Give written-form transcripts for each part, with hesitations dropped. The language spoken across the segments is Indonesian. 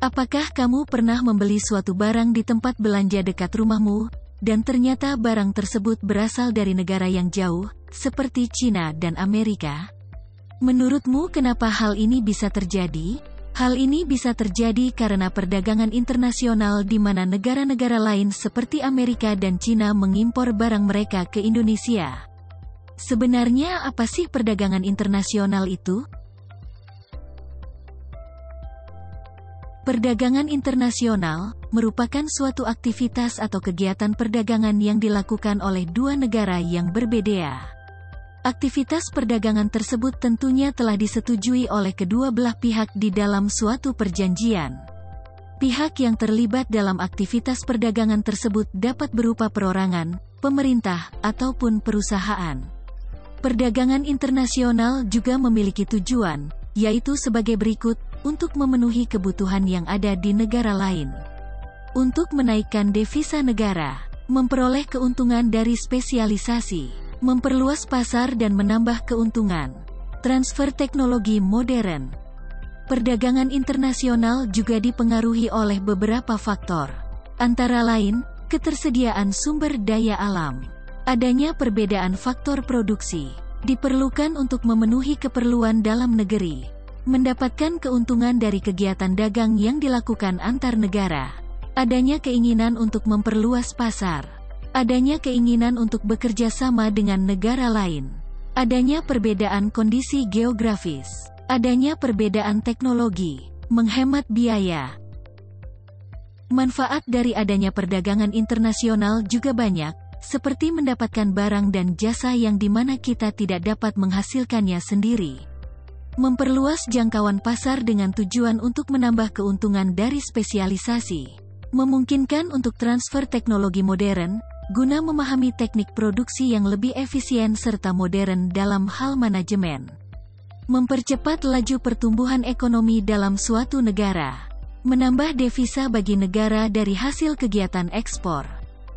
Apakah kamu pernah membeli suatu barang di tempat belanja dekat rumahmu, dan ternyata barang tersebut berasal dari negara yang jauh, seperti China dan Amerika? Menurutmu kenapa hal ini bisa terjadi? Hal ini bisa terjadi karena perdagangan internasional di mana negara-negara lain seperti Amerika dan China mengimpor barang mereka ke Indonesia. Sebenarnya apa sih perdagangan internasional itu? Perdagangan internasional merupakan suatu aktivitas atau kegiatan perdagangan yang dilakukan oleh dua negara yang berbeda. Aktivitas perdagangan tersebut tentunya telah disetujui oleh kedua belah pihak di dalam suatu perjanjian. Pihak yang terlibat dalam aktivitas perdagangan tersebut dapat berupa perorangan, pemerintah, ataupun perusahaan. Perdagangan internasional juga memiliki tujuan, yaitu sebagai berikut: untuk memenuhi kebutuhan yang ada di negara lain, untuk menaikkan devisa negara, memperoleh keuntungan dari spesialisasi, memperluas pasar dan menambah keuntungan, transfer teknologi modern. Perdagangan internasional juga dipengaruhi oleh beberapa faktor, antara lain, ketersediaan sumber daya alam, adanya perbedaan faktor produksi, diperlukan untuk memenuhi keperluan dalam negeri, mendapatkan keuntungan dari kegiatan dagang yang dilakukan antar negara, adanya keinginan untuk memperluas pasar, adanya keinginan untuk bekerja sama dengan negara lain, adanya perbedaan kondisi geografis, adanya perbedaan teknologi, menghemat biaya. Manfaat dari adanya perdagangan internasional juga banyak, seperti mendapatkan barang dan jasa yang dimana kita tidak dapat menghasilkannya sendiri. Memperluas jangkauan pasar dengan tujuan untuk menambah keuntungan dari spesialisasi. Memungkinkan untuk transfer teknologi modern, guna memahami teknik produksi yang lebih efisien serta modern dalam hal manajemen. Mempercepat laju pertumbuhan ekonomi dalam suatu negara. Menambah devisa bagi negara dari hasil kegiatan ekspor.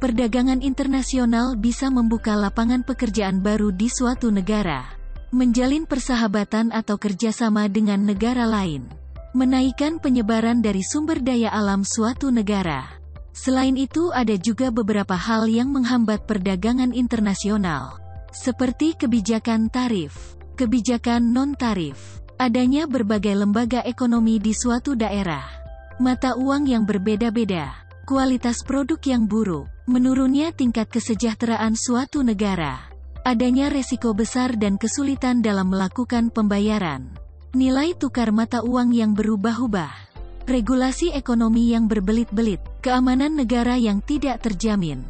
Perdagangan internasional bisa membuka lapangan pekerjaan baru di suatu negara. Menjalin persahabatan atau kerjasama dengan negara lain, menaikkan penyebaran dari sumber daya alam suatu negara. Selain itu ada juga beberapa hal yang menghambat perdagangan internasional, seperti kebijakan tarif, kebijakan non-tarif, adanya berbagai lembaga ekonomi di suatu daerah, mata uang yang berbeda-beda, kualitas produk yang buruk, menurunnya tingkat kesejahteraan suatu negara, adanya resiko besar dan kesulitan dalam melakukan pembayaran, nilai tukar mata uang yang berubah-ubah, regulasi ekonomi yang berbelit-belit, keamanan negara yang tidak terjamin.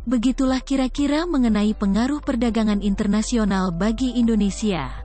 Begitulah kira-kira mengenai pengaruh perdagangan internasional bagi Indonesia.